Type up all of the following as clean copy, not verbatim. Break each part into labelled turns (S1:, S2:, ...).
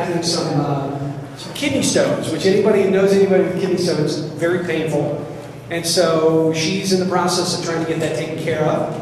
S1: having some kidney stones, which anybody who knows anybody with kidney stones, very painful. And so she's in the process of trying to get that taken care of.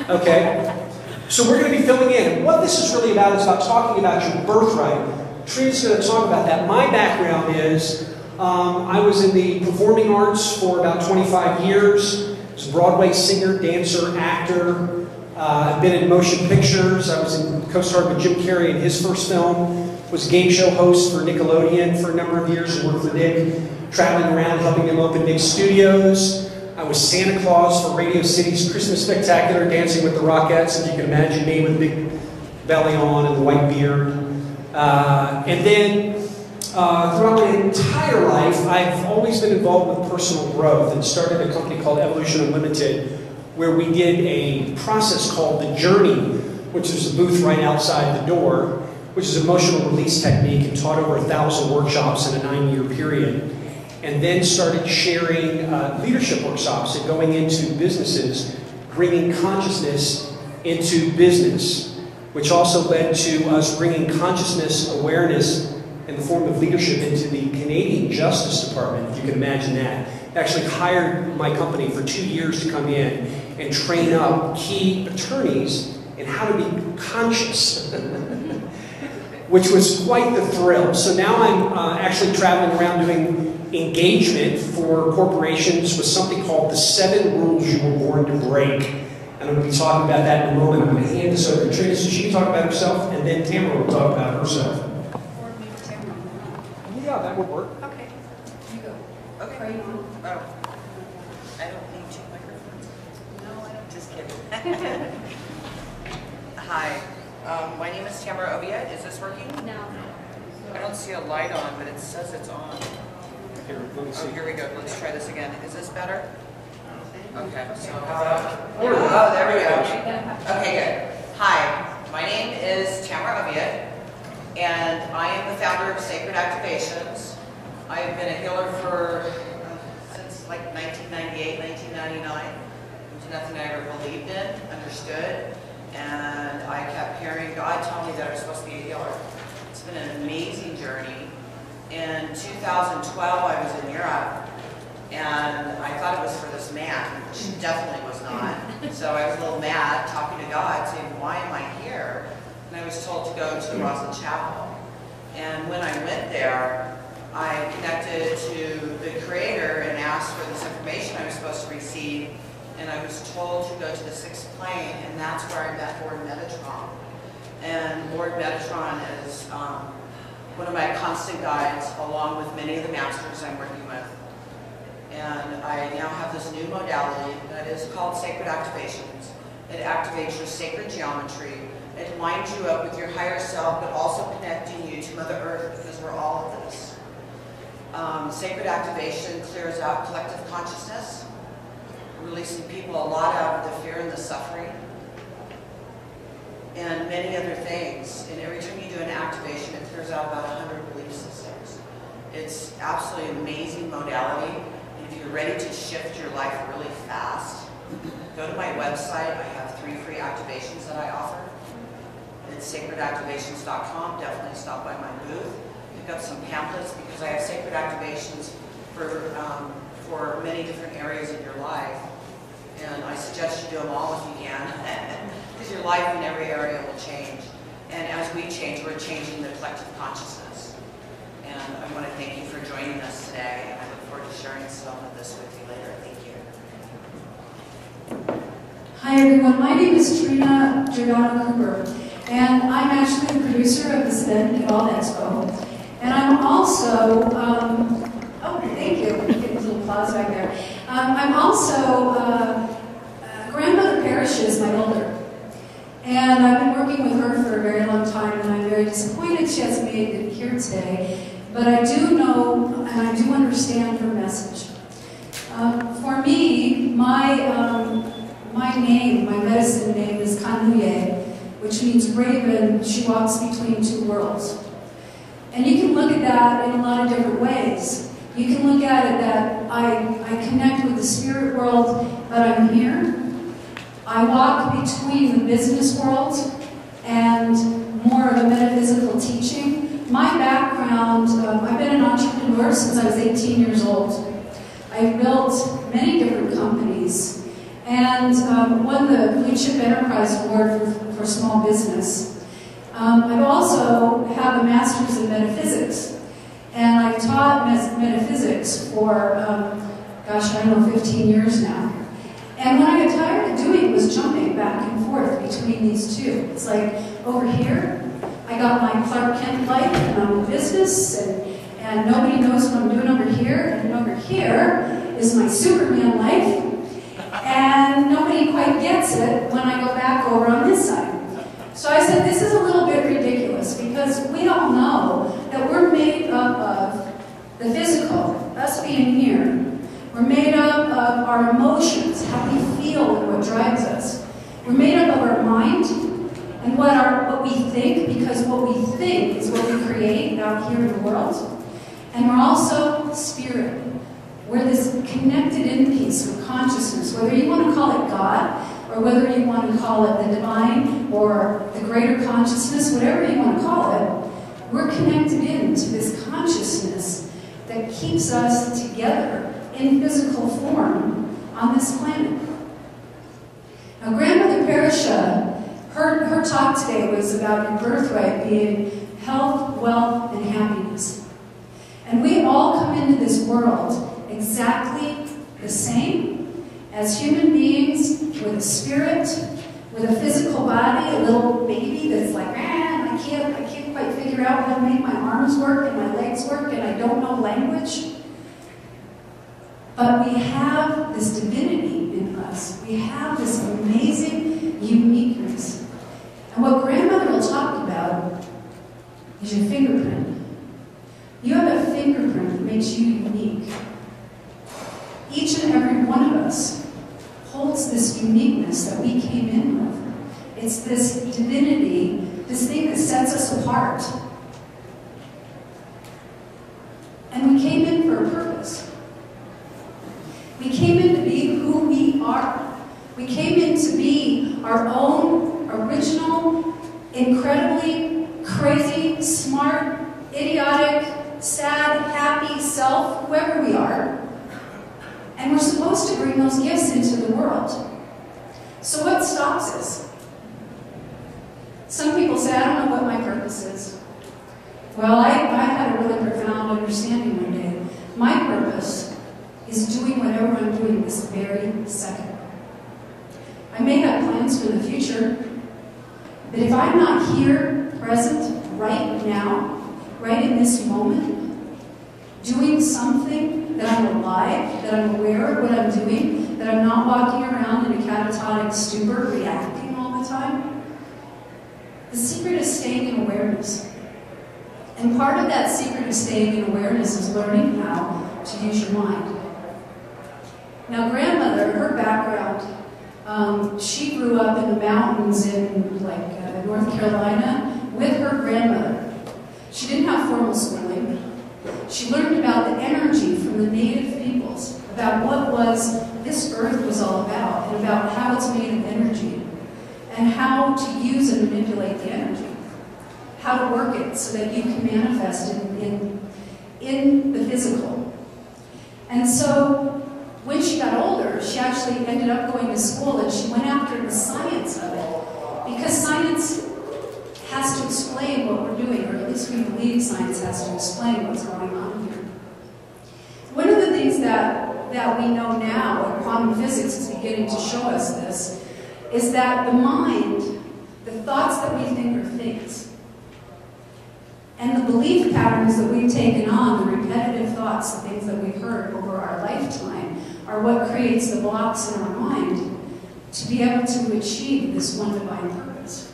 S1: Okay, so we're going to be filling in. And what this is really about is about talking about your birthright. Trina's going to talk about that. My background is I was in the performing arts for about 25 years. I was a Broadway singer, dancer, actor. I've been in motion pictures. I was in co-starred with Jim Carrey in his first film. Was a game show host for Nickelodeon for a number of years and worked for Nick, traveling around helping them open big studios. I was Santa Claus for Radio City's Christmas Spectacular, dancing with the Rockettes, if you can imagine me with a big belly on and the white beard. And then throughout my entire life, I've always been involved with personal growth and started a company called Evolution Unlimited, where we did a process called The Journey, which is a booth right outside the door, which is an emotional release technique, and taught over 1,000 workshops in a 9-year period. And then started sharing leadership workshops and going into businesses, bringing consciousness into business, which also led to us bringing consciousness awareness in the form of leadership into the Canadian Justice Department, if you can imagine that. Actually hired my company for 2 years to come in and train up key attorneys in how to be conscious, which was quite the thrill. So now I'm actually traveling around doing engagement for corporations with something called the 7 Rules You Were Born to Break. And I'm going to be talking about that in a moment. I'm going to hand this over to Trina so she can talk about herself, and then Tamra will talk about herself.
S2: Or maybe Tamra.
S1: Yeah, that would work.
S2: Okay. You go.
S3: Okay.
S2: Are you on?
S3: Oh. I don't need 2 microphones.
S2: No, I don't.
S3: Just kidding. Hi. My name is Tamra Oviatt. Is this working?
S2: No.
S3: I don't see a light on, but it says it's on.
S1: Here, let me see.
S3: Oh, here we go. Let's try this again. Is this better? Okay. So,
S2: Oh,
S3: there we go. Okay, good. Hi. My name is Tamra Oviatt, and I am the founder of Sacred Activations. I've been a healer for since like 1998, 1999. It was nothing I ever believed in, understood, and I kept hearing God tell me that I was supposed to be a healer. It's been an amazing journey. In 2012, I was in Europe, and I thought it was for this man, which definitely was not. So I was a little mad, talking to God, saying, why am I here? And I was told to go to Roslyn Chapel. And when I went there, I connected to the Creator and asked for this information I was supposed to receive, and I was told to go to the 6th plane, and that's where I met Lord Metatron. And Lord Metatron is one of my constant guides, along with many of the masters I'm working with. And I now have this new modality that is called Sacred Activations. It activates your sacred geometry. It lines you up with your higher self, but also connecting you to Mother Earth, because we're all of this. Sacred Activation clears out collective consciousness, releasing people a lot out of the fear and the suffering, and many other things. And every time you do an activation, it clears out about 100 belief systems. It's absolutely amazing modality. And if you're ready to shift your life really fast, go to my website. I have 3 free activations that I offer. It's sacredactivations.com. Definitely stop by my booth. Pick up some pamphlets, because I have sacred activations for many different areas in your life. And I suggest you do them all if you can, because your life in every area will change. And as we change, we're changing the collective consciousness. And I want to thank you for joining us today, and I look forward to sharing some of this with you later. Thank you.
S4: Hi everyone, my name is Trina Giordano Cooper, and I'm actually the producer of this event, Evolve Expo. And I'm also, oh, thank you, getting a little applause back there. I'm also, grandmother Parrish is my elder. And I've been working with her for a very long time, and I'm very disappointed she hasn't made it here today. But I do know, and I do understand her message. For me, my name, my medicine name is Kanuye, which means raven. She walks between 2 worlds. And you can look at that in a lot of different ways. You can look at it that I connect with the spirit world, but I'm here. I walk between the business world and more of a entrepreneur since I was 18 years old. I've built many different companies and won the Blue Chip Enterprise Award for small business. I also have a master's in metaphysics, and I've taught metaphysics for, gosh, I don't know, 15 years now. And what I got tired of doing was jumping back and forth between these two. It's like, over here, I got my Clark Kent life, and I'm in business, and nobody knows what I'm doing over here. And over here is my Superman life, and nobody quite gets it when I go back over on this side. So I said, this is a little bit ridiculous, because we all know that we're made up of the physical, us being here. We're made up of our emotions, how we feel and what drives us. We're made up of our mind and what we think, because what we think is what we create out here in the world. And we're also spirit. We're this connected in piece with consciousness, whether you want to call it God, or whether you want to call it the divine, or the greater consciousness, whatever you want to call it, we're connected into this consciousness that keeps us together in physical form on this planet. Now, Grandmother Parisha, her talk today was about your birthright being health, wealth, and happiness. And we all come into this world exactly the same as human beings with a spirit, with a physical body, a little baby that's like, I can't quite figure out how to make my arms work and my legs work, and I don't know language. But we have this divinity in us. We have this amazing uniqueness. And what Grandmother will talk about is your fingerprint. You have a fingerprint that makes you unique. Each and every one of us holds this uniqueness that we came in with. It's this divinity, this thing that sets us apart. And we came in for a purpose. We came in to be who we are. We came in to be our own original, incredibly crazy, smart, idiotic, sad, happy self, whoever we are. And we're supposed to bring those gifts into the world. So what stops us? Some people say, I don't know what my purpose is. Well, I had a really profound understanding one day. My purpose is doing whatever I'm doing this very second. I may have plans for the future, but if I'm not here, present, right now, right in this moment, doing something that I'm alive, that I'm aware of what I'm doing, that I'm not walking around in a catatonic stupor, reacting all the time, the secret is staying in awareness. And part of that secret of staying in awareness is learning how to use your mind. Now, Grandmother, her background, she grew up in the mountains in North Carolina with her grandmother. She didn't have formal schooling. She learned about the energy from the native peoples, about what this earth was all about, and about how it's made of energy, and how to use and manipulate the energy, how to work it so that you can manifest in the physical. And so, when she got older, she actually ended up going to school, and she went after the science of it, because science has to explain what we're doing, or at least we believe science has to explain what's going on here. One of the things that we know now, and quantum physics is beginning to show us this, is that the mind, the thoughts that we think are things, and the belief patterns that we've taken on, the repetitive thoughts, the things that we've heard over our lifetime, are what creates the blocks in our mind to be able to achieve this one divine purpose.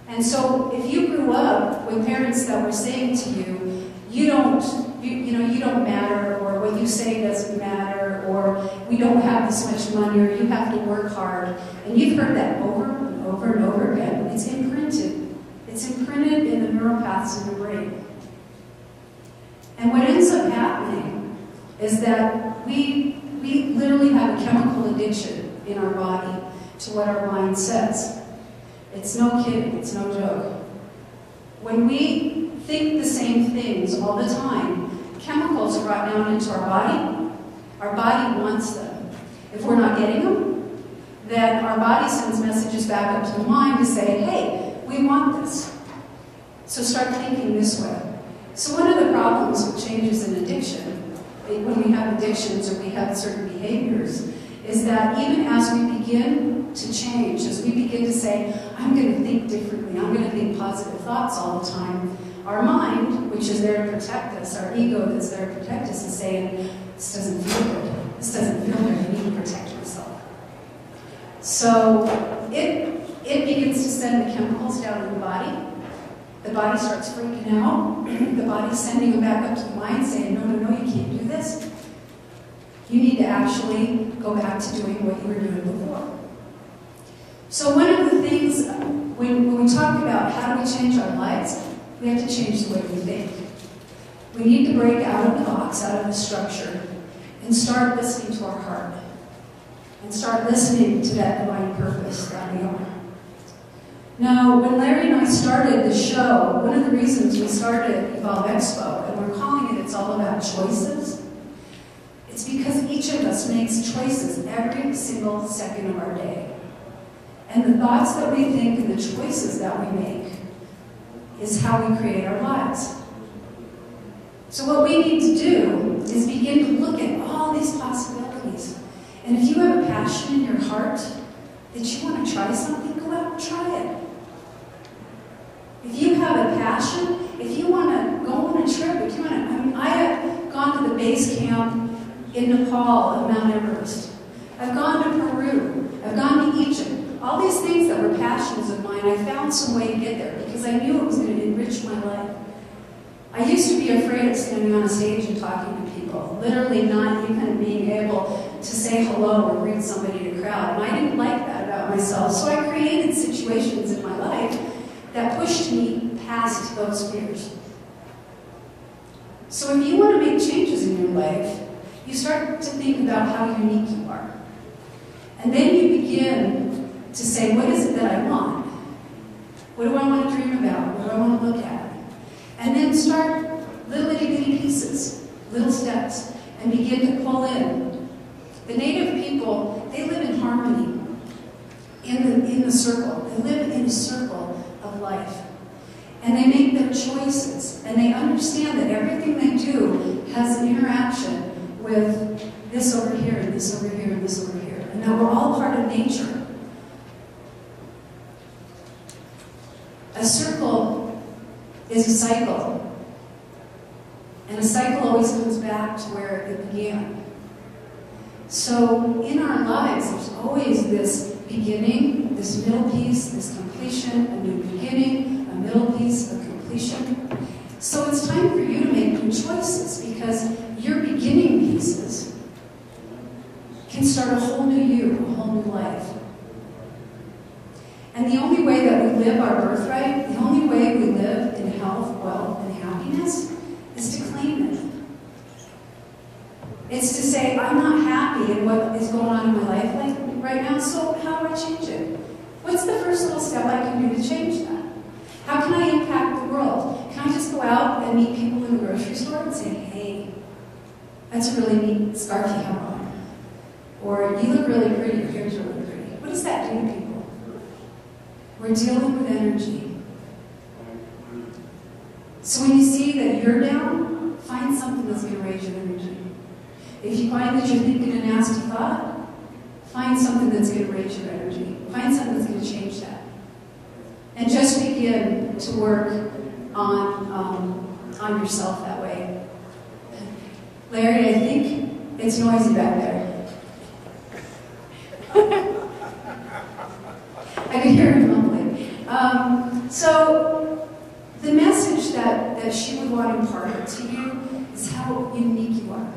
S4: And so, if you grew up with parents that were saying to you, you don't matter, or what you say doesn't matter, or we don't have this much money, or you have to work hard, and you've heard that over and over and over again, it's imprinted. It's imprinted in the neural paths in the brain. And what ends up happening is that we literally have a chemical addiction in our body to what our mind says. It's no kidding, it's no joke. When we think the same things all the time, chemicals are brought down into our body. Our body wants them. If we're not getting them, then our body sends messages back up to the mind to say, hey, we want this. So start thinking this way. So one of the problems with changes in addiction, when we have addictions or we have certain behaviors, is that even as we begin to change, as we begin to say, I'm going to think differently, I'm going to think positive thoughts all the time, our mind, which is there to protect us, our ego that's there to protect us, is saying, this doesn't feel good. This doesn't feel good. You need to protect yourself. So it begins to send the chemicals down in the body. The body starts freaking out. The body's sending them back up to the mind, saying, no, no, no, you can't do this. You need to actually go back to doing what you were doing before. So one of the things, when we talk about how do we change our lives, we have to change the way we think. We need to break out of the box, out of the structure, and start listening to our heart. And start listening to that divine purpose that we are. Now, when Larry and I started the show, one of the reasons we started Evolve Expo, and we're calling it It's All About Choices, it's because each of us makes choices every single second of our day. And the thoughts that we think and the choices that we make is how we create our lives. So what we need to do is begin to look at all these possibilities. And if you have a passion in your heart that you want to try something, go out and try it. If you have a passion, if you want to go on a trip, if you want to, I have gone to the base camp in Nepal of Mount Everest. I've gone to Peru. I've gone to Egypt. All these things that were passions of mine, I found some way to get there because I knew it was going to enrich my life. I used to be afraid of standing on a stage and talking to people, literally not even being able to say hello or greet somebody in a crowd. And I didn't like that about myself, so I created situations in my life that pushed me past those fears. So if you want to make changes in your life, you start to think about how unique you are. And then you begin to say, what is it that I want? What do I want to dream about? What do I want to look at? And then start little itty-bitty pieces, little steps, and begin to pull in. The native people, they live in harmony, in the circle. They live in a circle of life. And they make their choices, and they understand that everything they do has an interaction with this over here, and this over here, and this over here. And that we're all part of nature. A circle is a cycle. And a cycle always comes back to where it began. So in our lives, there's always this beginning, this middle piece, this completion, a new beginning, a middle piece, a completion. So it's time for you to make new choices because your beginning pieces can start a whole new you, a whole new life. And the only way that we live our birthright, the only way we live in health, wealth, and happiness is to claim it. It's to say, I'm not happy in what is going on in my life right now, so how do I change it? What's the first little step I can do to change that? How can I impact the world? Can I just go out and meet people in the grocery store and say, hey, that's a really neat scarf you have on. Or you look really pretty, your hair's really pretty. What does that do to people? We're dealing with energy. So when you see that you're down, find something that's going to raise your energy. If you find that you're thinking a nasty thought, find something that's going to raise your energy. Find something that's going to change that. And just begin to work on yourself that way. Larry, I think it's noisy back there. I could hear him mumbling. So the message that she would want to impart to you is how unique you are.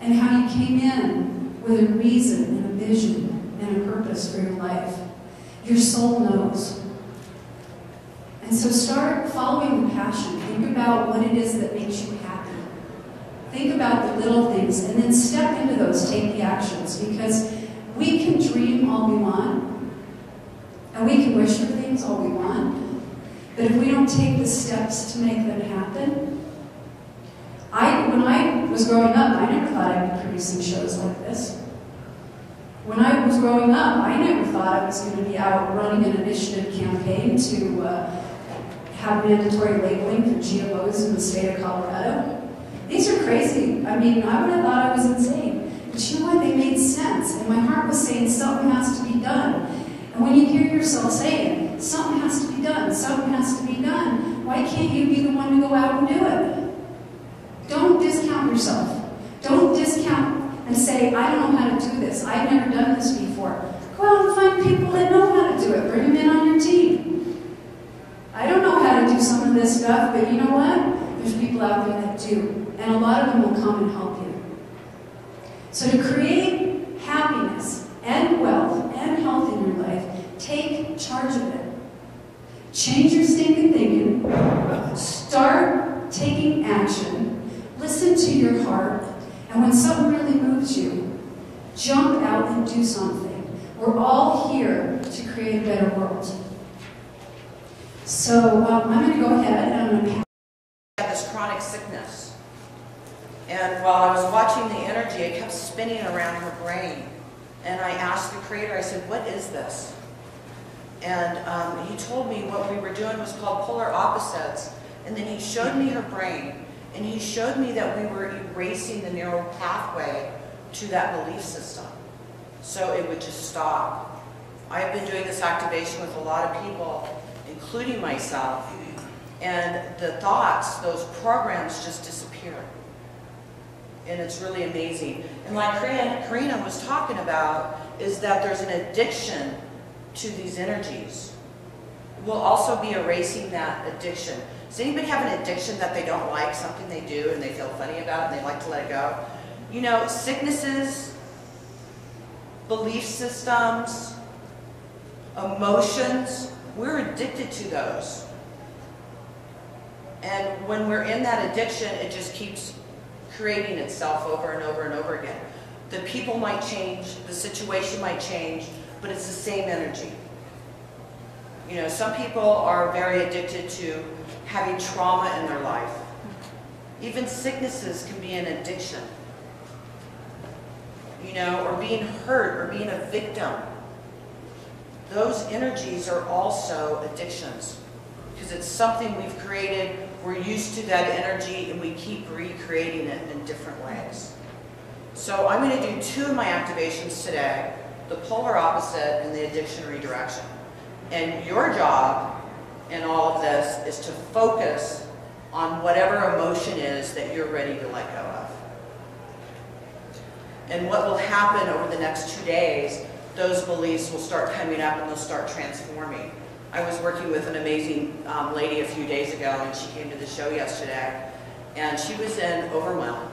S4: And how you came in with a reason and a vision and a purpose for your life. Your soul knows. And so start following the passion. Think about what it is that makes you happy. Think about the little things and then step into those, take the actions. Because we can dream all we want, and we can wish for things all we want, But if we don't take the steps to make them happen, when I was growing up, I never thought I'd be producing shows like this. When I was growing up, I never thought I was going to be out running an initiative campaign to have mandatory labeling for GMOs in the state of Colorado. These are crazy. I mean, I would have thought I was insane. But you know what? They made sense. And my heart was saying something has to be done. And when you hear yourself saying, something has to be done, something has to be done, why can't you be the one to go out and do it? Don't discount yourself. Don't discount and say, I don't know how to do this. I've never done this before. Go out and find people that know how to do it. Bring them in on your team. I don't know how to do some of this stuff, but you know what? There's people out there that do. And a lot of them will come and help you. So to create happiness and wealth and health in your life, take charge of it. Change your stinking thinking. Start taking action. Listen to your heart. And when something really moves you, jump out and do something. We're all here to create a better world. So I'm going to go ahead and I'm going to
S3: I had this chronic sickness. And while I was watching the energy, it kept spinning around her brain. And I asked the creator, I said, what is this? And he told me what we were doing was called polar opposites. And then he showed me her brain. And he showed me that we were erasing the neural pathway to that belief system. So it would just stop. I've been doing this activation with a lot of people, including myself. And the thoughts, those programs just disappear. And it's really amazing. And like Karina was talking about, is that there's an addiction to these energies. We'll also be erasing that addiction. Does anybody have an addiction that they don't like, something they do and they feel funny about it and they like to let it go? You know, sicknesses, belief systems, emotions, we're addicted to those. And when we're in that addiction, it just keeps creating itself over and over and over again. The people might change, the situation might change, but it's the same energy. You know, some people are very addicted to having trauma in their life. Even sicknesses can be an addiction. You know, or being hurt or being a victim. Those energies are also addictions because it's something we've created. We're used to that energy and we keep recreating it in different ways. So I'm going to do 2 of my activations today, the polar opposite and the addiction redirection. And your job in all of this is to focus on whatever emotion is that you're ready to let go of. And what will happen over the next 2 days, those beliefs will start coming up and they'll start transforming. I was working with an amazing lady a few days ago, and she came to the show yesterday, and she was in overwhelm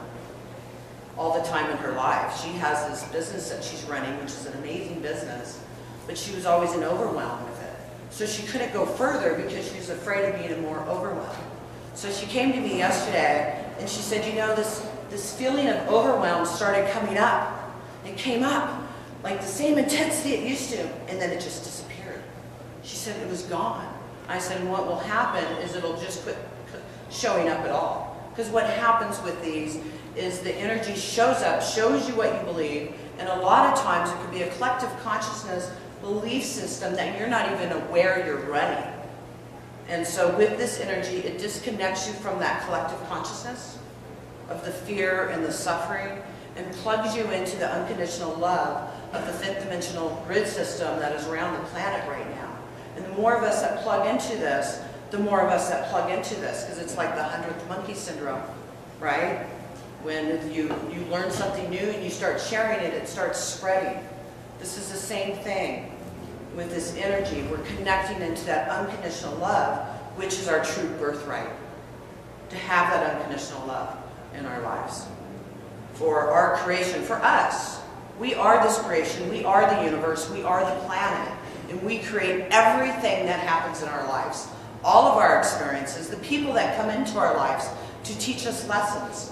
S3: all the time in her life. She has this business that she's running, which is an amazing business, but she was always in overwhelm with it. So she couldn't go further because she was afraid of being more overwhelmed. So she came to me yesterday, and she said, you know, this feeling of overwhelm started coming up. It came up like the same intensity it used to, and then it just disappeared. She said it was gone. I said, what will happen is it'll just quit showing up at all. Because what happens with these is the energy shows up, shows you what you believe, and a lot of times it could be a collective consciousness belief system that you're not even aware you're running. And so with this energy, it disconnects you from that collective consciousness of the fear and the suffering and plugs you into the unconditional love of the 5th dimensional grid system that is around the planet right now. And the more of us that plug into this, the more of us that plug into this, because it's like the 100th monkey syndrome, right? When you learn something new and you start sharing it, it starts spreading. This is the same thing with this energy. We're connecting into that unconditional love, which is our true birthright. To have that unconditional love in our lives. For our creation, for us. We are this creation, we are the universe, we are the planet. And we create everything that happens in our lives. All of our experiences, the people that come into our lives to teach us lessons.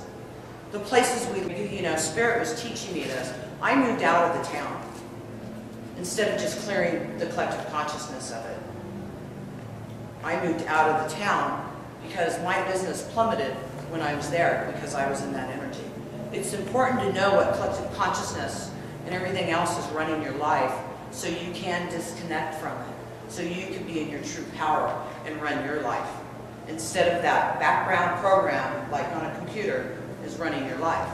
S3: The places we, you know, Spirit was teaching me this. I moved out of the town instead of just clearing the collective consciousness of it. I moved out of the town because my business plummeted when I was there because I was in that energy. It's important to know what collective consciousness and everything else is running your life so you can disconnect from it, so you can be in your true power and run your life. Instead of that background program, like on a computer, is running your life.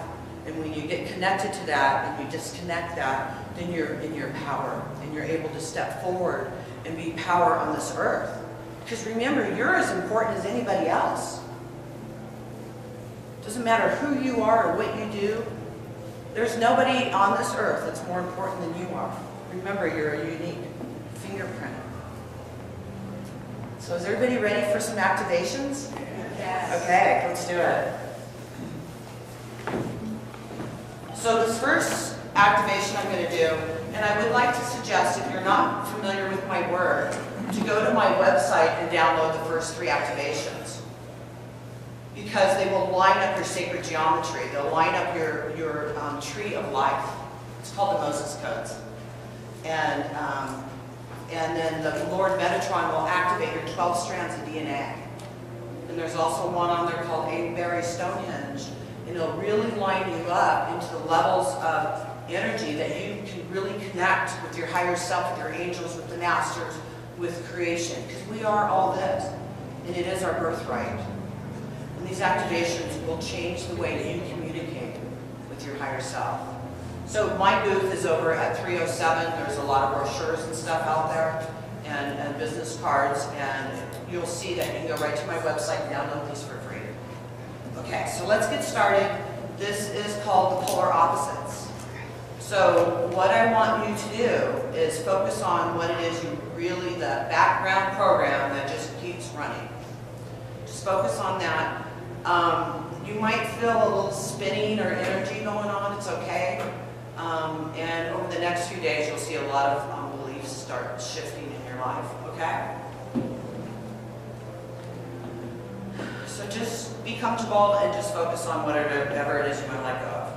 S3: And when you get connected to that and you disconnect that, then you're in your power and you're able to step forward and be power on this earth. Because remember, you're as important as anybody else. Doesn't matter who you are or what you do. There's nobody on this earth that's more important than you are. Remember, you're a unique fingerprint. So is everybody ready for some activations?
S2: Yes.
S3: Okay, let's do it. So this first activation I'm going to do, and I would like to suggest, if you're not familiar with my work, to go to my website and download the first 3 activations. Because they will line up your sacred geometry. They'll line up your tree of life. It's called the Moses Codes. And then the Lord Metatron will activate your 12 strands of DNA. And there's also one on there called Avebury Stonehenge. And it'll really line you up into the levels of energy that you can really connect with your higher self, with your angels, with the masters, with creation. Because we are all this. And it is our birthright. And these activations will change the way that you communicate with your higher self. So my booth is over at 307. There's a lot of brochures and stuff out there, and business cards, and you'll see that you can go right to my website and download these for free. Okay, so let's get started. This is called the polar opposites. So what I want you to do is focus on what it is you really, the background program that just keeps running. Just focus on that. You might feel a little spinning or energy going on, it's okay. And over the next few days, you'll see a lot of beliefs start shifting in your life, okay? So just be comfortable and just focus on whatever it is you want to let go of.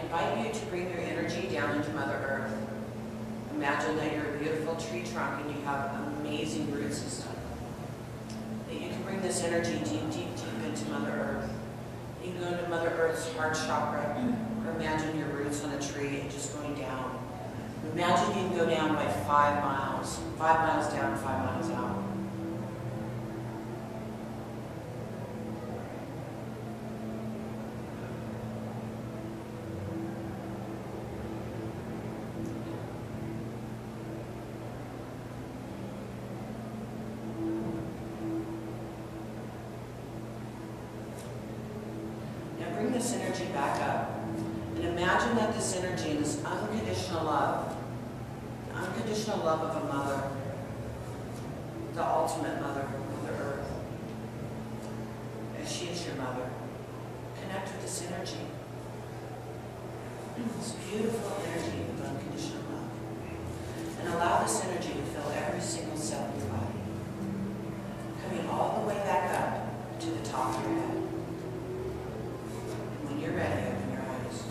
S3: invite you to bring your energy down into Mother Earth. Imagine that you're a beautiful tree trunk and you have an amazing root system. That you can bring this energy deep, deep, deep into Mother Earth. You can go into Mother Earth's heart chakra, or imagine your roots on a tree and just going down. Imagine you can go down by 5 miles. 5 miles down, 5 miles out. Bring this energy back up and imagine that this energy is unconditional love. The unconditional love of a mother, the ultimate mother, Mother Earth. As she is your mother, connect with this energy. This beautiful energy of unconditional love. And allow this energy to fill every single cell of your body. Coming all the way back up to the top of your head. When you're ready, open your eyes.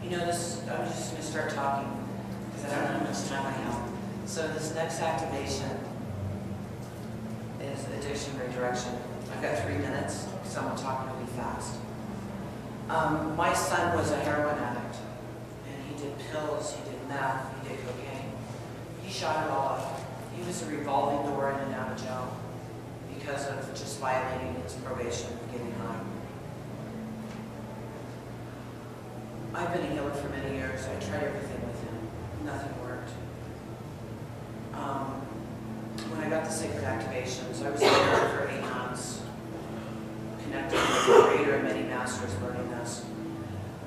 S3: You know this, I'm just going to start talking because I don't know how much time I have. So this next activation is addiction redirection. I've got 3 minutes because I'm talking really fast. My son was a heroin addict and he did pills, he did meth, he did cocaine. He shot it all up. He was a revolving door in and out of jail because of just violating his probation and getting high. I've been a healer for many years. I tried everything with him. Nothing worked. When I got the sacred activations, I was there for 8 months, connected with the creator of many masters learning this.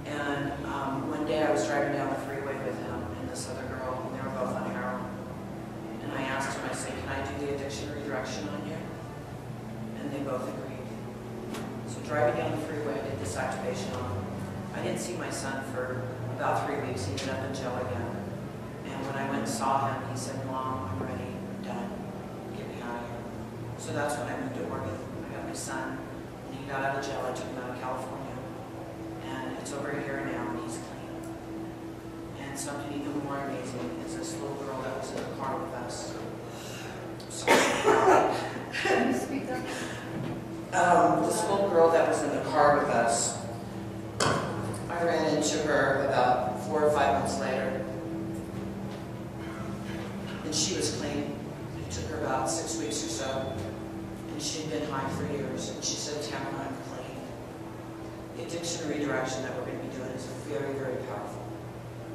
S3: And one day I was driving down the freeway with him and this other girl, and they were both on heroin. And I asked him, I said, can I do the addiction redirection on you? And they both agreed. So driving down the freeway, I did this activation on him. I didn't see my son for about 3 weeks. He ended up in jail again. And when I went and saw him, he said, Mom, I'm ready. I'm done. Get me out of here. So that's when I moved to Oregon. I got my son. And he got out of jail. I took him out of California. And it's over here now, and he's clean. And something even more amazing is this little girl that was in the car with us. Sorry.
S2: Can you speak up?
S3: This little girl that was in the car with us, I ran into her about 4 or 5 months later, and she was clean. It took her about 6 weeks or so, and she'd been high for years, and she said, Tamra, I'm clean. The addiction redirection that we're going to be doing is very, very powerful.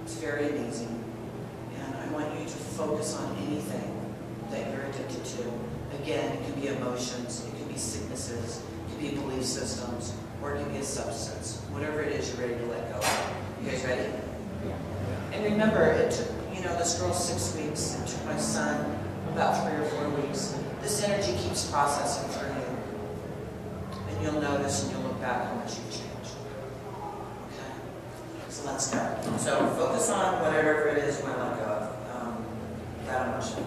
S3: It's very amazing, and I want you to focus on anything that you're addicted to. Again, it could be emotions, it could be sicknesses, it could be belief systems, or it can be a substance. Whatever it is, you're ready to let go of. You guys ready? Yeah. And remember, it took, this girl 6 weeks. It took my son about 3 or 4 weeks. This energy keeps processing through you. And you'll notice and you'll look back how much you've changed. Okay? So let's go. So focus on whatever it is you want to let go of. That emotion.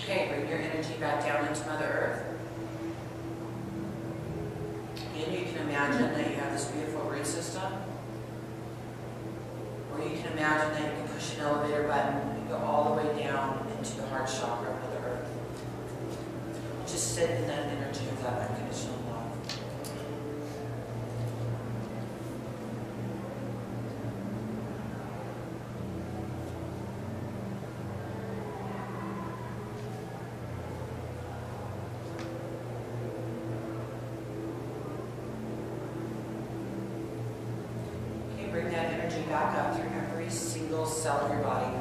S3: Okay, bring your energy back down into Mother Earth. Again, you can imagine that you have this beautiful root system. Or you can imagine that you can push an elevator button and go all the way down into the heart chakra of Mother Earth. Just sit in that energy of that unconditional love. Bring that energy back up through every single cell of your body.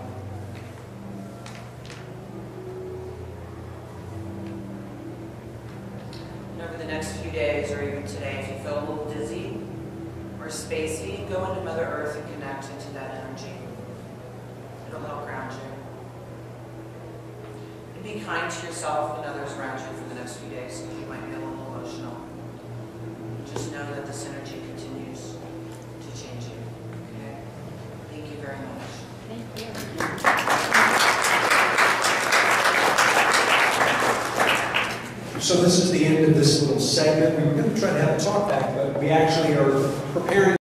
S3: And over the next few days, or even today, if you feel a little dizzy or spacey, go into Mother Earth and connect into that energy. It'll help ground you. And be kind to yourself and others around you for the next few days, because you might be a little emotional. Just know that this energy continues to change you. Okay? Thank you very much.
S2: Thank you.
S1: So this is the end of this little segment. We were going to try to have a talk back, but we actually are preparing